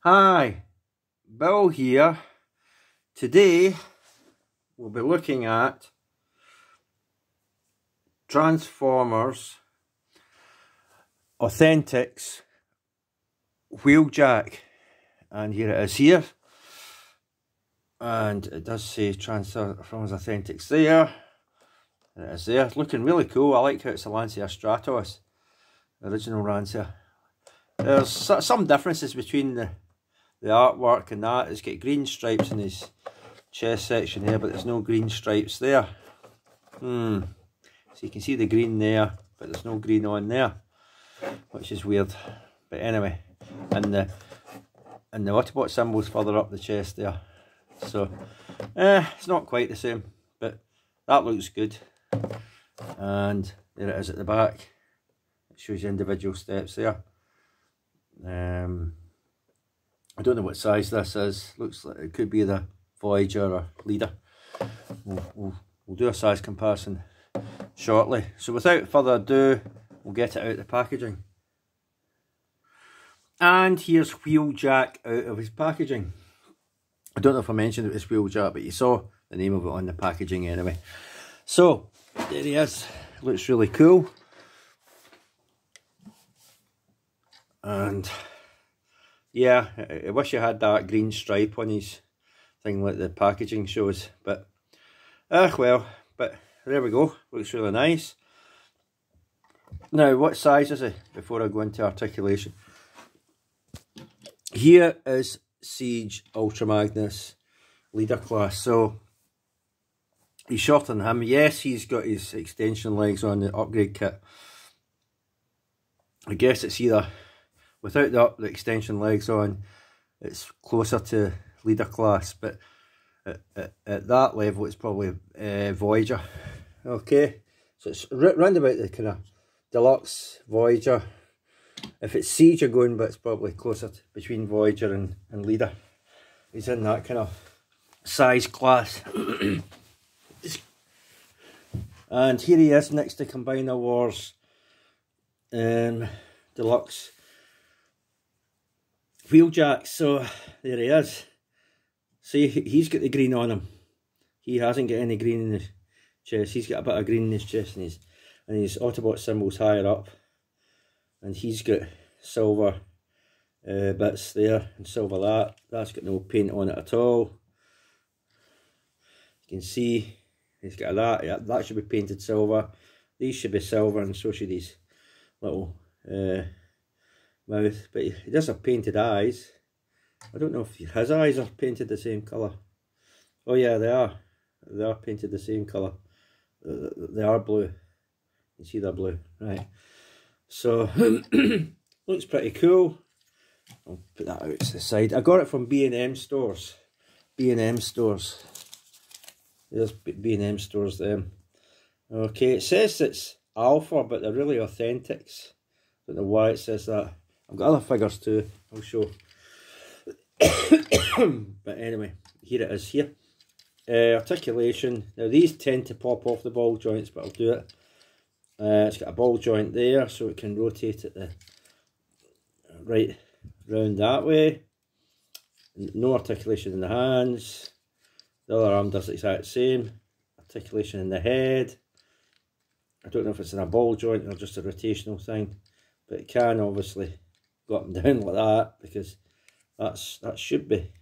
Hi, Bill here. Today we'll be looking at Transformers Authentics Wheeljack, and here it is here, and it does say Transformers Authentics there. It is there, looking really cool. I like how it's a Lancia Stratos, original Lancia. There's some differences between the artwork and that. It's got green stripes in his chest section there, but there's no green stripes there. So you can see the green there, but there's no green on there, which is weird. But anyway, and the Autobot symbol's further up the chest there. So it's not quite the same, but that looks good. And there it is at the back. It shows you individual steps there. I don't know what size this is. Looks like it could be the Voyager or Leader. We'll do a size comparison shortly. So without further ado, we'll get it out of the packaging. And here's Wheeljack out of his packaging. I don't know if I mentioned it was Wheeljack, but you saw the name of it on the packaging anyway. So there he is. Looks really cool. And yeah, I wish I had that green stripe on his thing like the packaging shows, but well, but there we go. Looks really nice. Now, what size is he before I go into articulation? Here is Siege Ultra Magnus Leader class. So he's shorter than him. Yes, he's got his extension legs on the upgrade kit. I guess it's either without the extension legs on, it's closer to Leader class, but at that level it's probably Voyager. Okay, so it's round about the kind of deluxe Voyager. If it's Siege you're going, but it's probably closer to, between Voyager and Leader. He's in that kind of size class. And here he is next to Combiner Wars Deluxe Wheeljack. So there he is. See, he's got the green on him. He hasn't got any green in his chest. He's got a bit of green in his chest, and his Autobot symbol's higher up. And he's got silver bits there, and silver that. That's got no paint on it at all. You can see he's got that. Yeah, that should be painted silver. These should be silver, and so should his little mouth. But he does have painted eyes. I don't know if his eyes are painted the same colour. Oh yeah, they are. They are painted the same colour. They are blue. You see they're blue, right? So looks pretty cool. I'll put that out to the side. I got it from B&M stores. B&M stores. There's B&M stores then. Okay, it says it's alpha, but they're really authentics. Don't know why it says that. I've got other figures too, I'll show. But anyway, here it is here. Articulation. Now these tend to pop off the ball joints, but I'll do it. It's got a ball joint there, so it can rotate it right round that way. No articulation in the hands. The other arm does the exact same. Articulation in the head. I don't know if it's in a ball joint or just a rotational thing, but it can obviously go up and down like that, because that should be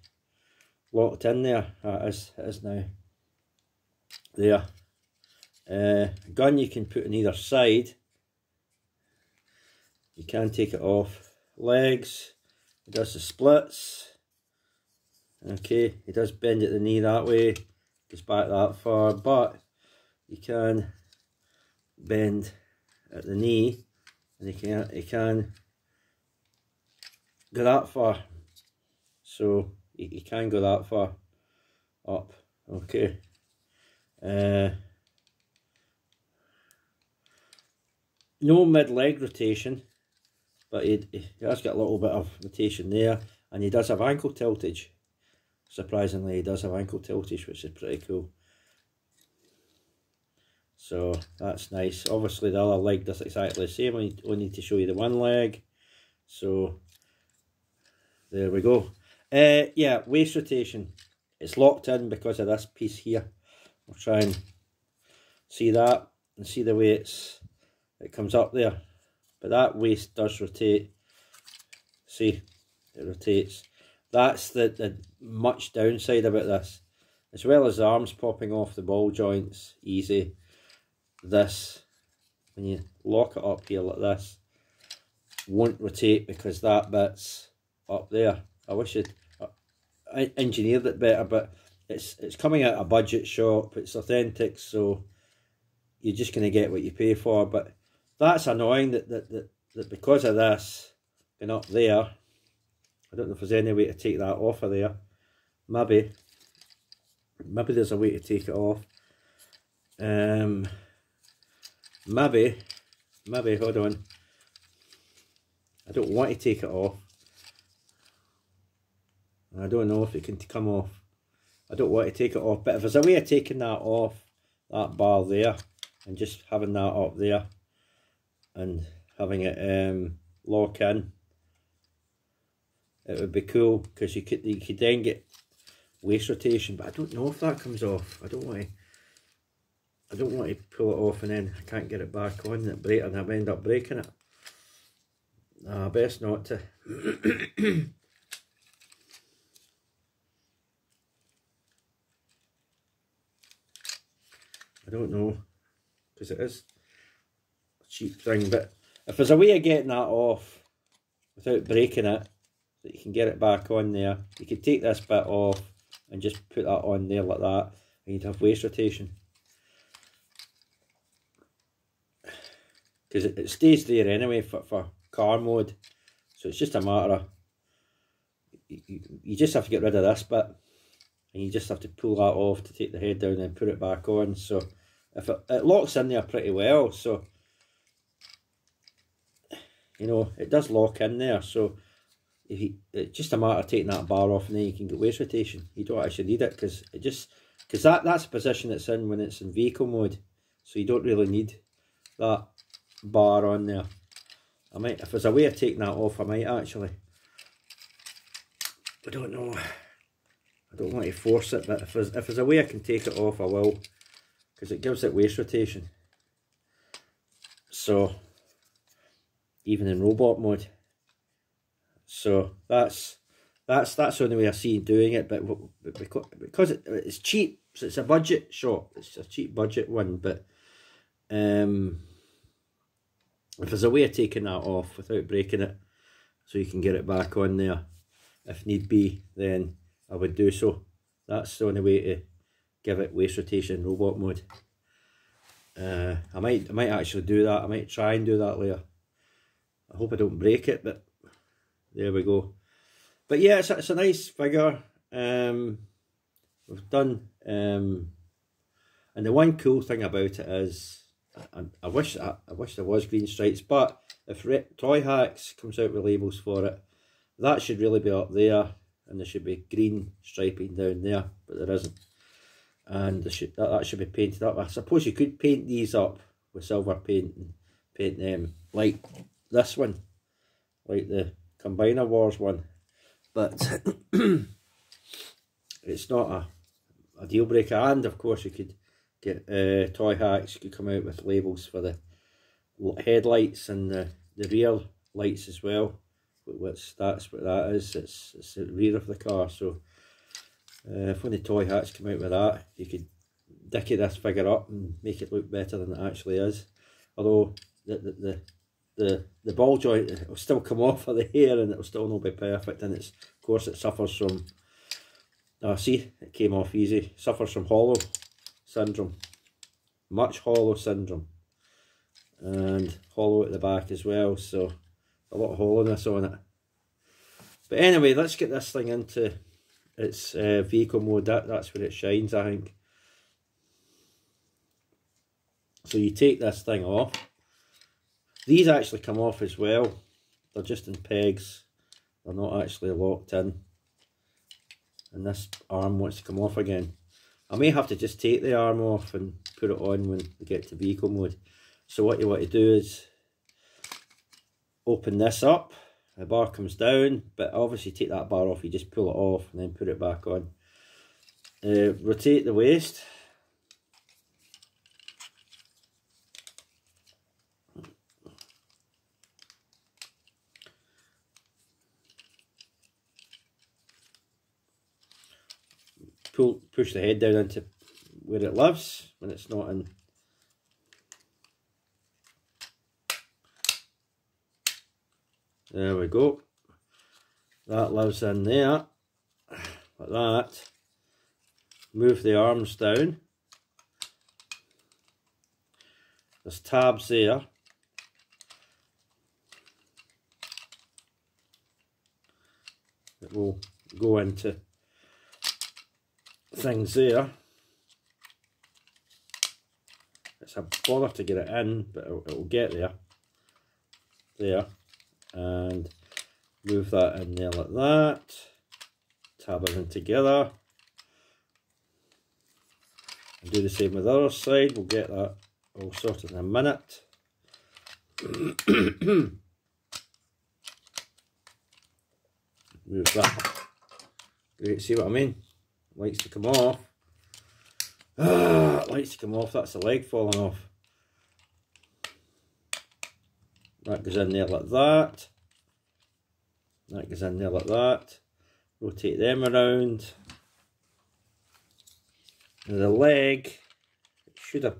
locked in there. It is now. There. Gun you can put on either side. You can take it off. Legs, it does the splits. Okay, it does bend at the knee that way, goes back that far, but you can bend at the knee, and it can go that far. So you can go that far up. Okay. No mid-leg rotation, but he has got a little bit of rotation there, and he does have ankle tiltage. Surprisingly, he does have ankle tiltage, which is pretty cool. So that's nice. Obviously the other leg does exactly the same. I only need to show you the one leg. So there we go. Yeah, waist rotation. It's locked in because of this piece here. I'll try and see that and see the way it comes up there. But that waist does rotate. See, it rotates. That's the much downside about this. As well as the arms popping off the ball joints, easy. This, when you lock it up here like this, won't rotate because that bit's up there. I wish I engineered it better, but it's coming out of a budget shop. It's authentic, so you're just going to get what you pay for. But that's annoying that because of this going up there, I don't know if there's any way to take that off of there. Maybe there's a way to take it off. Maybe, hold on. I don't want to take it off. I don't know if it can come off. I don't want to take it off, but if there's a way of taking that off, that bar there, and just having that up there, and having it lock in, it would be cool, because you could then get waist rotation, but I don't know if that comes off. I don't want to pull it off and then I can't get it back on and I end up breaking it. Nah, best not to. I don't know, because it is a cheap thing, but if there's a way of getting that off without breaking it, that you can get it back on there, you could take this bit off and just put that on there like that, and you'd have waist rotation. Because it stays there anyway for car mode, so it's just a matter of, you just have to get rid of this bit, and you just have to pull that off to take the head down and put it back on. So if it locks in there pretty well, so you know, it does lock in there, so it's just a matter of taking that bar off and then you can get waist rotation. You don't actually need it, because that's the position it's in when it's in vehicle mode, so you don't really need that bar on there. I might, if there's a way of taking that off, I might actually. I don't know. I don't want to force it, but if there's a way I can take it off, I will, because it gives it waist rotation. So even in robot mode. So that's the only way I see doing it. But because it's cheap, so it's a budget shop. It's a cheap budget one. But if there's a way of taking that off without breaking it, so you can get it back on there, if need be, then I would do so. That's the only way to give it waist rotation in robot mode. I might actually do that. I might try and do that later. I hope I don't break it, but there we go. But yeah, it's a nice figure. We've done, and the one cool thing about it is, I wish there was green stripes, but if Toy Hacks comes out with labels for it, that should really be up there, and there should be green striping down there, but there isn't. And that should be painted up. I suppose you could paint these up with silver paint and paint them like this one, like the Combiner Wars one, but it's not a deal breaker. And of course you could get Toy Hacks could come out with labels for the headlights and the rear lights as well. That's what that is. It's the rear of the car. So if only Toy Hacks come out with that, you could dicky this figure up and make it look better than it actually is. Although the ball joint will still come off of the hair and it will still not be perfect, and of course it suffers from, see, it came off easy, suffers from hollow syndrome, much hollow syndrome, and hollow at the back as well, so a lot of hollowness on it. But anyway, let's get this thing into its vehicle mode. That's where it shines, I think. So you take this thing off. These actually come off as well. They're just in pegs. They're not actually locked in. And this arm wants to come off again. I may have to just take the arm off and put it on when we get to vehicle mode. So what you want to do is open this up the bar comes down, but obviously take that bar off, you just pull it off and then put it back on. Rotate the waist. Push the head down into where it lives when it's not in. There we go. That lives in there, like that. Move the arms down. There's tabs there. It will go into things there. It's a bother to get it in, but it'll get there. There. And move that in there like that. Tab everything together. And do the same with the other side. We'll get that all sorted in a minute. Move that. Great, see what I mean? Likes to come off. It likes to come off. That's the leg falling off. That goes in there like that. That goes in there like that. Rotate them around. And the leg, it should have.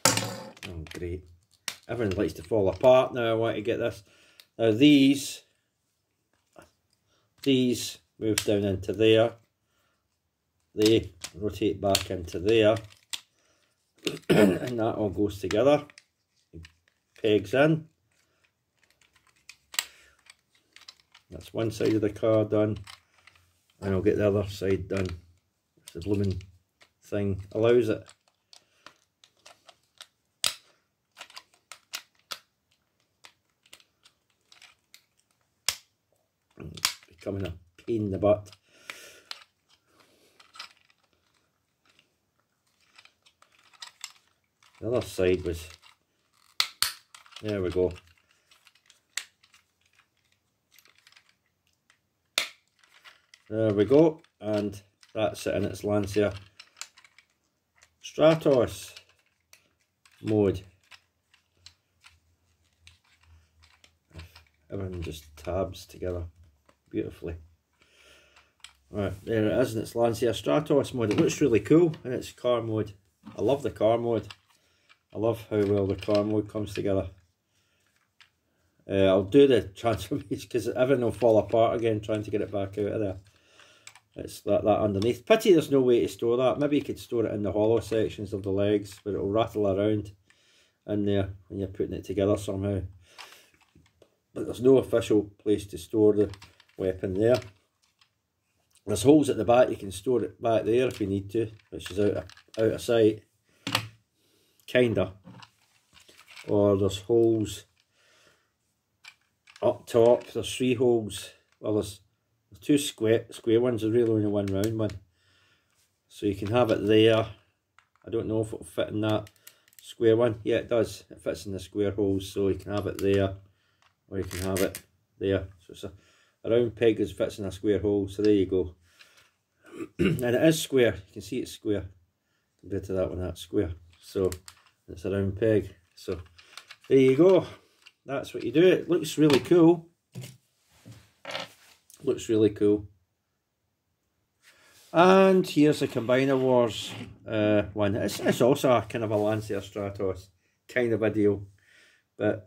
Oh, great. Everything likes to fall apart now. I want to get this. Now these move down into there. They rotate back into there. And that all goes together. Pegs in. That's one side of the car done. And I'll get the other side done. If the blooming thing allows it. It's becoming a pain in the butt. The other side was, there we go. There we go, and that's it in its Lancia Stratos mode. Everything just tabs together beautifully. Right, there it is in its Lancia Stratos mode. It looks really cool in its car mode. I love the car mode. I love how well the car mode comes together. I'll do the transformation because everything will fall apart again trying to get it back out of there. It's that underneath. Pity there's no way to store that. Maybe you could store it in the hollow sections of the legs, but it'll rattle around in there when you're putting it together somehow. But there's no official place to store the weapon there. There's holes at the back, you can store it back there if you need to, which is out of sight. Kinda. Or there's holes up top. There's 3 holes. Well, there's 2 square ones. There's really only 1 round one. So you can have it there. I don't know if it'll fit in that square one. Yeah, it does. It fits in the square holes, so you can have it there, or you can have it there. So it's a round peg that fits in a square hole. So there you go. And it is square. You can see it's square compared to that one. That's square. So it's a round peg. So there you go. That's what you do. It looks really cool. Looks really cool. And here's the Combiner Wars one. It's also a kind of a Lancia Stratos kind of a deal, but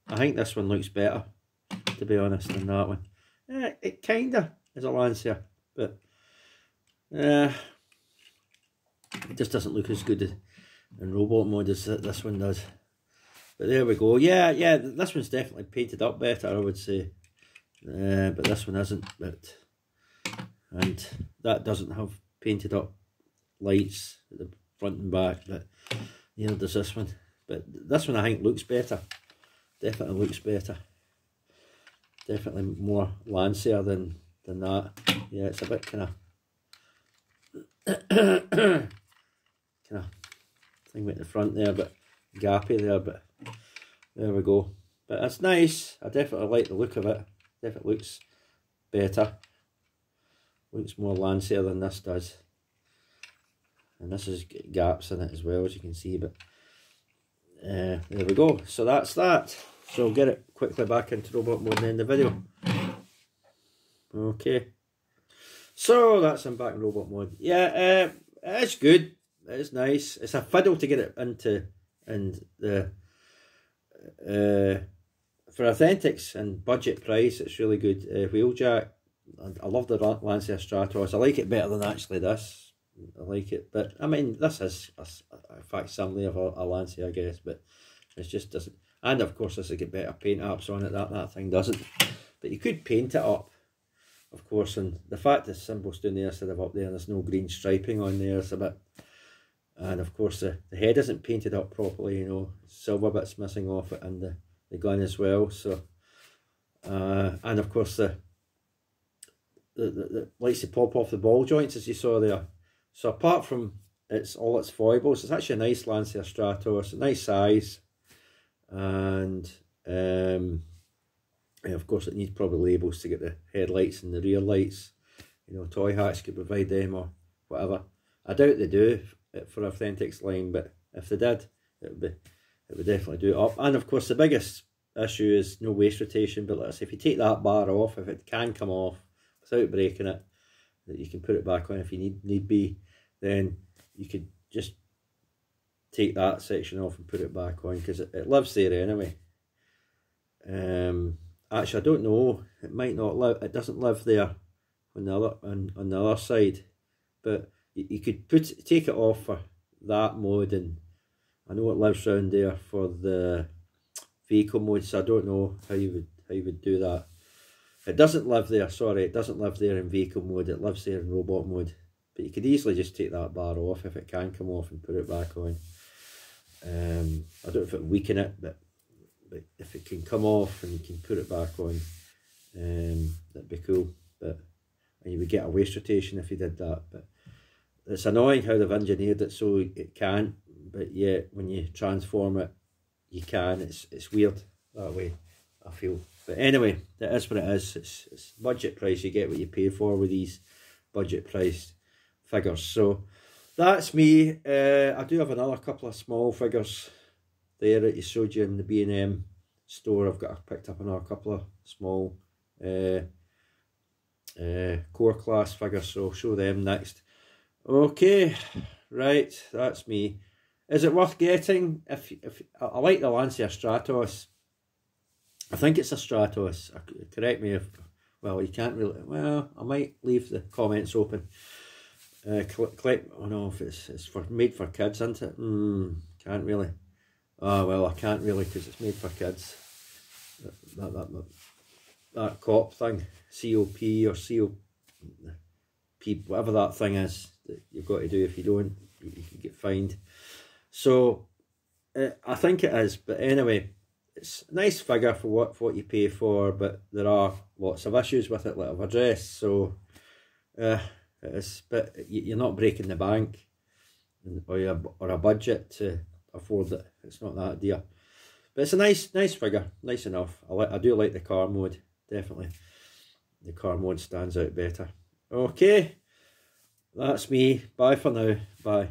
I think this one looks better, to be honest, than that one. It kind of is a Lancia, but it just doesn't look as good in robot mode as this one does. But there we go. Yeah, this one's definitely painted up better, I would say. But this one isn't. And that doesn't have painted up lights at the front and back. But neither does this one. But this one I think looks better. Definitely looks better. Definitely more Lancia than that. Yeah, it's a bit kind of thing with the front there, but gappy there. But There we go. But it's nice. I definitely like the look of it. Definitely looks better. Looks more Lancia than this does. And this has got gaps in it as well, as you can see. But there we go. So that's that. So I'll get it quickly back into robot mode and end the video. Okay. So that's him back in robot mode. Yeah, it's good. It's nice. It's a fiddle to get it into, and the for Authentics and budget price, it's really good. Wheeljack. I love the Lancia Stratos. I like it better than actually this. I like it, but I mean, this is a facsimile of a Lancia, I guess, but it just doesn't. And of course, this will get better paint apps on it. That thing doesn't. But you could paint it up, of course, and the fact the symbol's down there instead of up there, and there's no green striping on there, it's a bit. And of course, the head isn't painted up properly. You know, silver bits missing off it, and the gun as well. So, and of course the likes to pop off the ball joints, as you saw there. So apart from all its foibles, it's actually a nice Lancia Stratos, a nice size, and of course it needs probably labels to get the headlights and the rear lights. You know, Toy Hats could provide them or whatever. I doubt they do for Authentics line, but if they did, it would definitely do it up. And of course the biggest issue is no waist rotation, but let's say if you take that bar off, if it can come off without breaking it, that you can put it back on if you need be, then you could just take that section off and put it back on, because it lives there anyway. Actually, I don't know, it might not live, it doesn't live there on the other side, but you could take it off for that mode, and I know it lives around there for the vehicle mode, so I don't know how you would do that. It doesn't live there, sorry, it doesn't live there in vehicle mode, it lives there in robot mode. But you could easily just take that bar off if it can come off and put it back on. I don't know if it would weaken it, but if it can come off and you can put it back on, that'd be cool. And you would get a waist rotation if you did that. But it's annoying how they've engineered it so it can't, but yet when you transform it, you can. It's weird that way, I feel. But anyway, that is what it is. It's budget price. You get what you pay for with these budget priced figures. So that's me. I do have another couple of small figures there that you showed you in the B&M store. I've picked up another couple of small core class figures, so I'll show them next. Okay, right, that's me. Is it worth getting? If I like the Lancia Stratos. I think it's a Stratos. Correct me if, well, you can't really, well, I might leave the comments open. Oh no, if it's made for kids, isn't it? Can't really. Oh well, I can't really, because it's made for kids. That cop thing, COP or COP, whatever that thing is that you've got to do. If you don't, you can get fined. So I think it is, but anyway, it's a nice figure for what you pay for, but there are lots of issues with it, like I've addressed. So it is, but you're not breaking the bank or a budget to afford it. It's not that dear, but it's a nice figure, nice enough. I do like the car mode, definitely. The car mode stands out better. Okay, that's me. Bye for now. Bye.